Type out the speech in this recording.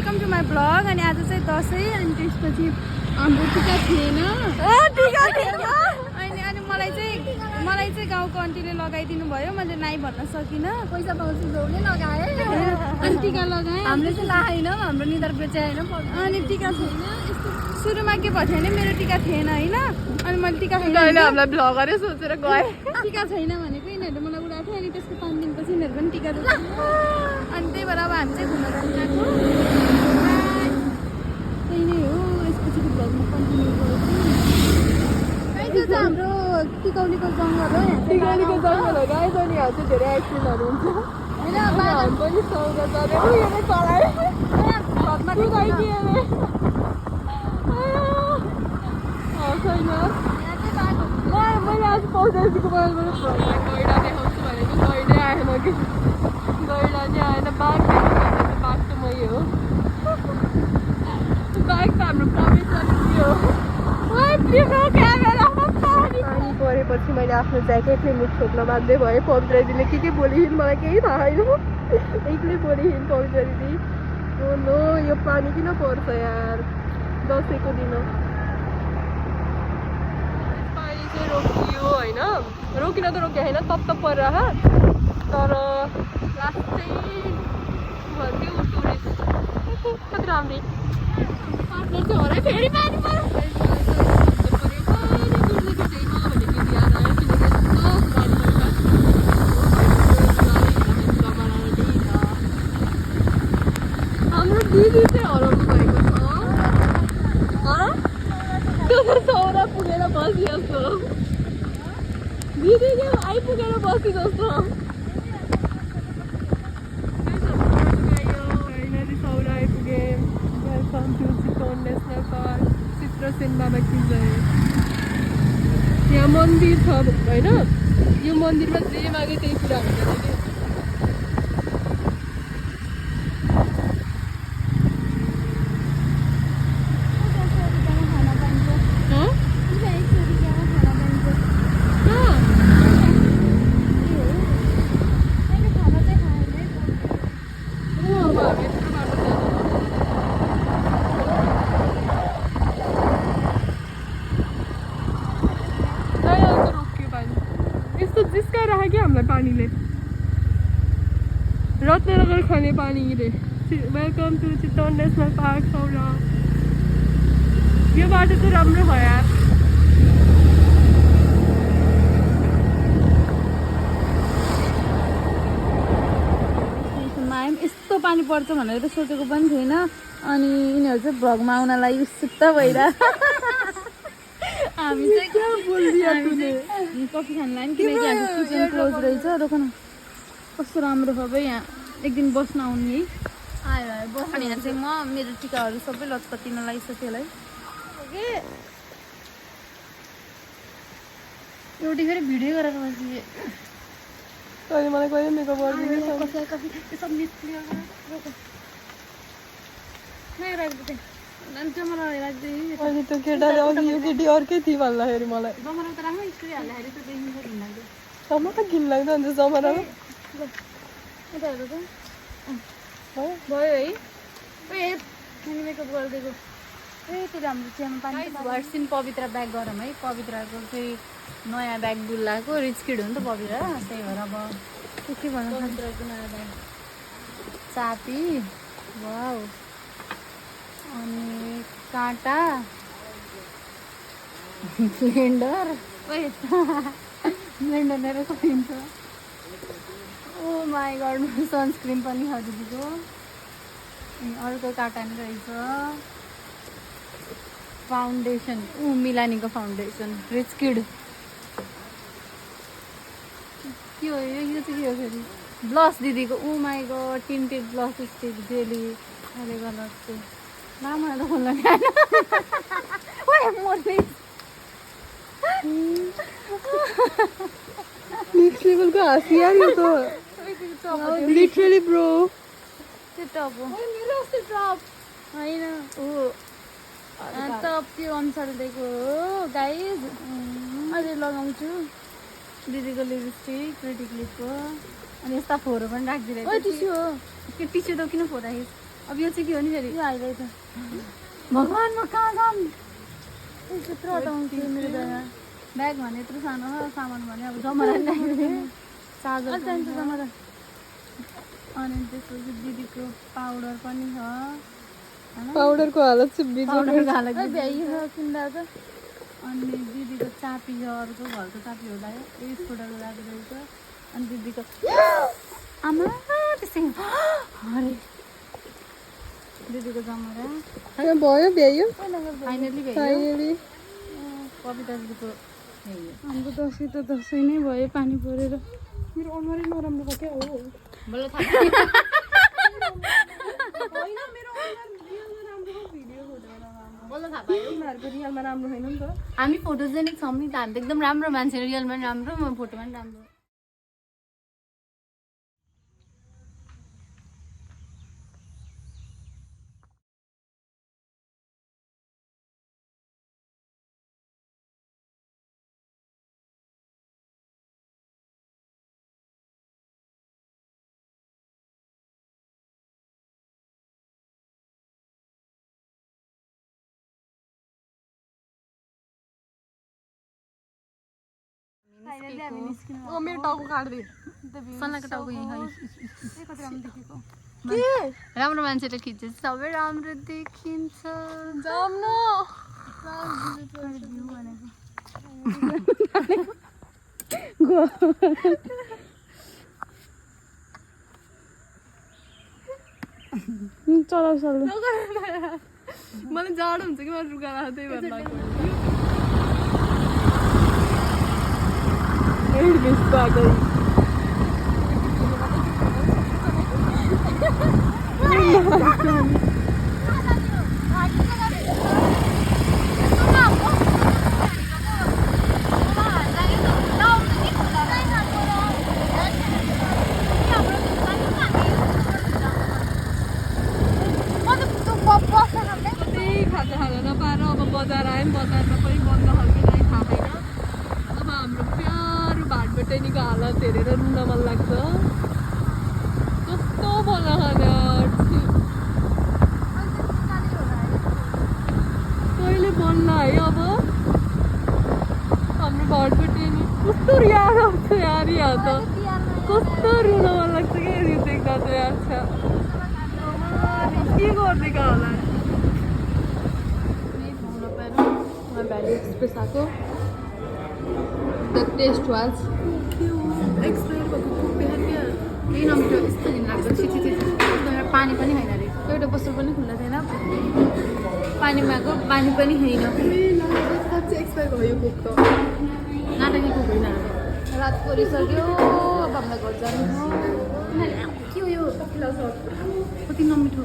Welcome to my blog. अनि आज चाहिँ दसैँ अनि त्यसपछि हाम्रो टिका थिएन अनि मलाई चाहिँ गाउँको आन्टीले लगाइदिनु भयो। मैले नाइ भन्न सकिनँ, पैसा पाउँछु जोडले लगाएँ अनि टिका लगाएँ। हामीले चाहिँ लगाएन, हाम्रो निधार बेचाएन अनि टिका छैन। यस्तो सुरुमा के भएको थियो भने मेरो टिका थिएन होइन, अनि मैले टिका हामीलाई ब्लगरै सोचेर गएँ। टिका छैन भनेको यिनीहरूले मलाई उडाएको थियो। अनि त्यसको 5 दिनपछि यिनीहरू पनि टिका अनि त्यही भएर अब हामी चाहिँ घुम्न जानु गएको त्यही नै हो। यसपछिको भ्लगमा कन्टिन्यू गर्छु। हाम्रो टिकौलीको जङ्गल हो, टिकालीको जङ्गल हो गाइस। अनि यहाँ चाहिँ धेरै एक्सिडेन्टहरू हुन्छ होइन। हामी पनि सौदा गरेर उयोले चलायो भ्लगमा छैन। मैले आज पौधाजीको मोबाइलबाट भ्लगमा गैडा देखाउँछु भनेको गैडै आएन कि गैडा चाहिँ आएन। बाघ देखाउँदा बाघ त मै हो। बाघ त हाम्रो पवित्रले हो। पानी परेपछि मैले आफ्नो ज्याकेटले मुख छोप्न बाध्य भएँ। पवित्र दिदीले के बोलिन् मलाई केही थाहा छैन। एक्लै बोलिन् पवित्र दिदी। ओ नो, यो पानी किन पर्छ यार दसैँको दिन। पानी चाहिँ रोकियो होइन, रोकिन त रोक्यो होइन, तप परेर तर लास्ट चाहिँ भन्थ्यो टुरिस्ट कति राम्री पार्टनर चाहिँ होला फेरि पानी पर्यो। हाम्रो दिदी चाहिँ हराउनु भएको छ। त्यो त सौरा पुगेर बसी जस्तो, दिदी चाहिँ आइपुगेर बसी जस्तो। सौरा आइपुगे। Welcome to Chitwan national park, Chitrasen Baba की जय। यहाँ मन्दिर छ होइन, यो मन्दिरमा जे मागे त्यही कुरा हुन्छ। पानीले रत्नगर खाने पानी रे। Welcome to Chitwan national park Sauraha. यो बाटो चाहिँ राम्रो भयो यार। यस्तो पानी पर्छ भनेर त सोचेको पनि थिएन। अनि यिनीहरू चाहिँ भ्लगमा आउनलाई उत्सुक भइरहेको। हामी चाहिँ कफी खान लाग्यो किनकि हाम्रो किचन क्लोज रहेछ। दोकान कस्तो राम्रो छ भाइ, यहाँ एक दिन बस्न आउने है। आयो बस्नु। अनि यहाँ चाहिँ म मेरो टिकाहरू सबै लचपत्तिन लगाइसकेँ होला है। एउटै फेरि भिडियो गरेर बसेँ। तैँले मलाई कहिले मेकअप गरिदिनु अहिले त्यो केटाले अघि यो केटी अर्कै थियो भन्दाखेरि मलाई जमा त घिन लाग्दो हुन्छ। जमरा भयो है मेकअप गरिदिएको। ए त्यसले हाम्रो चियामा पानी भर्सिन पवित्र ब्याग गरौँ है। पवित्रको चाहिँ नयाँ ब्याग बुल्लाएको रिच किड हो नि त पवित्र, त्यही भएर अब के भन्नु पवित्रको नयाँ ब्याग चापी वाउ अनि काँटा ब्लेन्डर ब्लेन्डर लिएर सकिन्छ। ओ माई गड, सनस्क्रिन पनि छ दिदीको। अर्को काँटा नि रहेछ। फाउन्डेसन मिलानीको फाउन्डेसन रिच किड। के हो यो चाहिँ के हो फेरि? ब्लस दिदीको। Oh my god, tinted blush stick jelly अहिले कलर चाहिँ मलाई त खोल्न नेक्स्ट लेभलको हाँसी यार यो त। लिटरली ब्रो त्यो टप हो होइन टप त्यो अनुसार दिएको हो गाइज। अहिले लगाउँछु दिदीको लिपस्टिक प्रिटी क्लिपको। अनि यस्ता फोहोर पनि राखिदिरहेको टिस्यु हो। त्यो टिस्यु त किन फोहोर राखेको अब यो चाहिँ के हो नि फेरि हाइलाइट भगवान् म कहाँ जाऊँ यत्रो हटाउँछु मेरो जग्गा ब्याग भने यत्रो सानो हो सामान भने अब जमरा चार्जर चाहिन्छ जमरा अनि त्यसपछि दिदीको पाउडर पनि छ पाउडरको हालत चाहिँ पाउडरको हालत भ्याइयो किन्दा त अनि दिदीको चापी छ अर्को घरको चापी होला यो स्कुटरको चापी रहेछ अनि दिदीको आमा त्यस्तै अरे दिदीको जमरा भयो भ्याइयो फाइनली फाइनली कविता दिदीको हाम्रो दसैँ त दसैँ नै भयो पानी परेर मेरो अनुहारै नराम्रो भयो क्या हो बल्ल थाहा बल्ल थाहा पायो उनीहरूको रियलमा राम्रो छैन नि त हामी फोटोजेनिक छौँ नि त हामी त एकदम राम्रो मान्छे रियलमा पनि राम्रो म फोटोमा पनि राम्रो मेरो टाउको काट्दै सल्लाहको टाउको यहीँ कति राम्रो देखेको राम्रो मान्छेले खिच्छ सबै राम्रो देखिन्छ जाम्नु चलाउ चलाउ मलाई जाडो हुन्छ कि मलाई रुगा राख्दै भन्नु लाग्यो खाजा नपाएर अब बजार आयौँ बजारमा पनि बन्द खालको नै थाहा छैन अब हाम्रो प्यारो भाटबटेनीको हालत हेरेर रुन मन लाग्छ कस्तो बल्ल खाने कहिले बन्द है अब हाम्रो भाटबटेनी कस्तो याद आउँछ यार यहाँ त कस्तो रुन मन लाग्छ क्या यो देख्दा त यार छ के गरिदिएको होला Valley Express आएको The taste was एक्सपायर भएको खुब बिहान क्या केही नमिठो यस्तो दिन लाग्छ छिटो पानी पनि छैन अरे एउटा पसल पनि खुल्ला छैन पानीमा आएको पानी पनि छैन एक्सपायर भयो कुक त नाटकी कुक होइन रात परिसक्यो अब हामीलाई घर जानु के हो यो कति नमिठो